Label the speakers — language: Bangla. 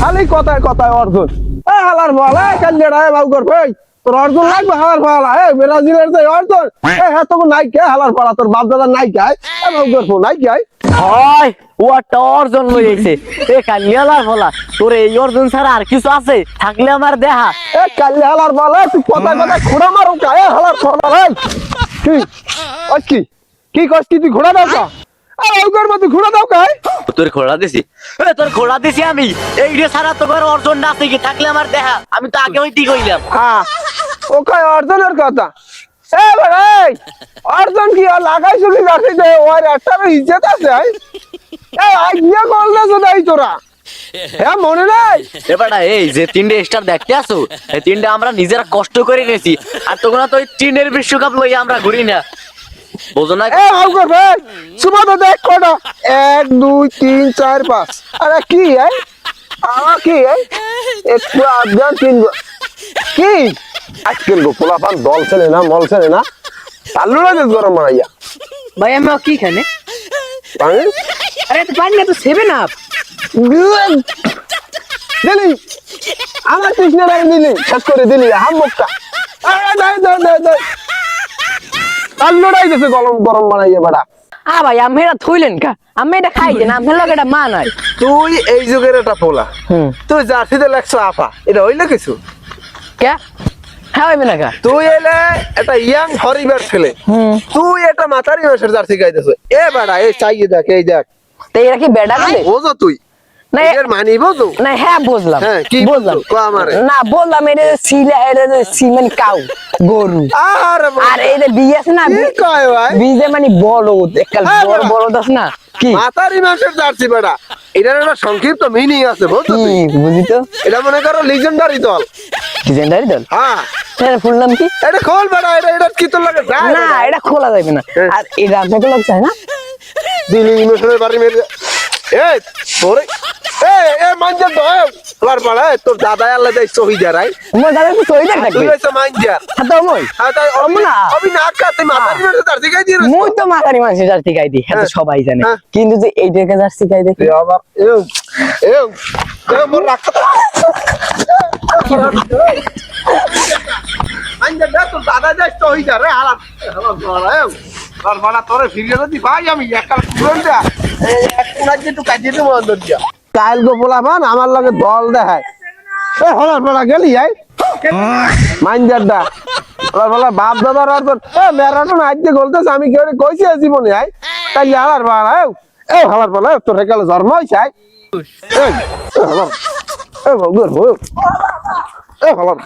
Speaker 1: খালি কথায় কথায় অর্জুন হালার বল কান্দিয়া বাবু কর ভাই তোর অর্জুন লাগবে হালার পালা ব্রাজিলের যে অর্জুন হ্যাঁ তোকে নাই কে হালার পালা তোর বাপ দাদা নাই কে বাবু কর নাই কে
Speaker 2: হয় ও একটা অর্জন লইছে এ কালিয়ালার বলা তোর এই অর্জন ছাড়া আর কিছু আছে থাকলে আমার দেহা
Speaker 1: কালি হালার বলা তুই কথায় কথায় ঘোড়া মারো কা হালার পালা ভাই কি কি কি কস কি তুই ঘোড়া দাও কা বাবুকর মতো ঘোড়া দাও কা
Speaker 2: তোর ঘোড়া দিছি আমি এই রে ছাড়া তোর অর্জন না আছে কি থাকলে আমার দেহা আমি তো আগে হইতে কইলাম
Speaker 1: হ্যাঁ ও কয় অর্জনের কথা ভাই অর্জন কি লাগাইছো কি গাছে দে ওর একটা ইজ্জত আছে আইডিয়া করলে সদাই তোরা হ্যাঁ মনে নাই
Speaker 2: এবারে এই যে তিনটে স্টার দেখতে আসো এই তিনটে আমরা নিজেরা কষ্ট করে নিয়েছি আর তোমরা তো ওই চীনের বিশ্বকাপ লইয়া আমরা ঘুরি না বুঝো না
Speaker 1: বাবুকর ভাই সুমা তো দেখ কটা 1 2 3 4 5 আরে কি কি একটু আধগান তিন কি আজকাল গো পোলাপান দল ছেলে না মল ছেলে না চালু না দেশ গরম মারাইয়া
Speaker 3: ভাই আমি কি খানে
Speaker 1: পানি
Speaker 3: আরে তো পানি না তো 7 আপ
Speaker 1: দিলি আমার কৃষ্ণ রায় দিলি শেষ করে দিলি হাম মুক্তা চালু নাই দেশে গরম গরম বানাইয়া বেড়া
Speaker 3: ভাই আমি এটা থইলেন কা আমি এটা খাই না আমি লোক এটা মা নাই
Speaker 1: তুই এই যুগের একটা পোলা তুই জার্সিতে লাগছো আপা এটা হইলো কিছু
Speaker 3: কে হ্যাঁ ভাই না কা
Speaker 1: তুই এলে একটা ইয়াং হরিবার ছেলে তুই এটা মাতারি মাসের জার্সি গাইতেছ বেড়া এই চাইয়ে দেখ এই দেখ
Speaker 3: তো এরা কি বেডা করে
Speaker 1: বোঝো তুই
Speaker 3: না
Speaker 1: এর মানি বোঝো
Speaker 3: না হ্যাঁ বুঝলাম
Speaker 1: হ্যাঁ কি
Speaker 3: বুঝলাম
Speaker 1: কো আমারে
Speaker 3: না বললাম এটা সিলা এটা সিমেন্ট কাউ গরু
Speaker 1: আরে
Speaker 3: আর এটা বিয়ে আছে না
Speaker 1: কি কয় ভাই
Speaker 3: বিজে মানে বলদ এককাল বড় বলদ আছে না কি
Speaker 1: মাতারি মাসের জার্সি বেড়া এটার একটা সংক্ষিপ্ত মিনিং আছে বুঝছো
Speaker 3: কি
Speaker 1: তুই
Speaker 3: বুঝি তো
Speaker 1: এটা মনে করো লিজেন্ডারি দল
Speaker 3: লিজেন্ডারি দল
Speaker 1: হ্যাঁ
Speaker 3: এর ফুল নাম কি
Speaker 1: এটা খোল বেড়া এটা কি তোর লাগে যায়
Speaker 3: না এটা খোলা যাবে না আর এটা আপনাকে লোক চায় না
Speaker 1: দিলি ইমোশনের বাড়ি মেরে এই তোরে মানজার দয় তোর পাড়া তোর দাদা আল্লাহ দেয় শহীদ রাই
Speaker 3: মোর দাদা তো সইটা
Speaker 1: তুই
Speaker 3: থাকবে
Speaker 1: হইছে মানজার
Speaker 3: হাতে মই
Speaker 1: তাই
Speaker 3: না।
Speaker 1: আমি না কাতে মাতারি মেরে তার দিকে দিয়ে
Speaker 3: মই তো মাথারি মানুষ জার্সি গাই দি হ্যাঁ সবাই জানে
Speaker 1: হ্যাঁ।
Speaker 3: কিন্তু যে এই জায়গা জার্সি গাই দেখি
Speaker 1: আবার মোর রাখতে মানজার দা তোর দাদা যায় শহীদ রে হালা তোর বাড়া তোরে ফিরিয়ে দি ভাই আমি একাল পুরন দা এক কোনা যে তো কাজে তো বন্ধ দিয়া কাল গো পোলাপান আমার লগে দল দেখায় হলার পালা গেলি মানজার দা বলা বাপ দাদার অর্জন ম্যারাডোন আজকে বলতেছে আমি কেউ কইছি জীবনে তাই হালার পালা হালার পালা তোর একালে জন্ম হয়েছে হালার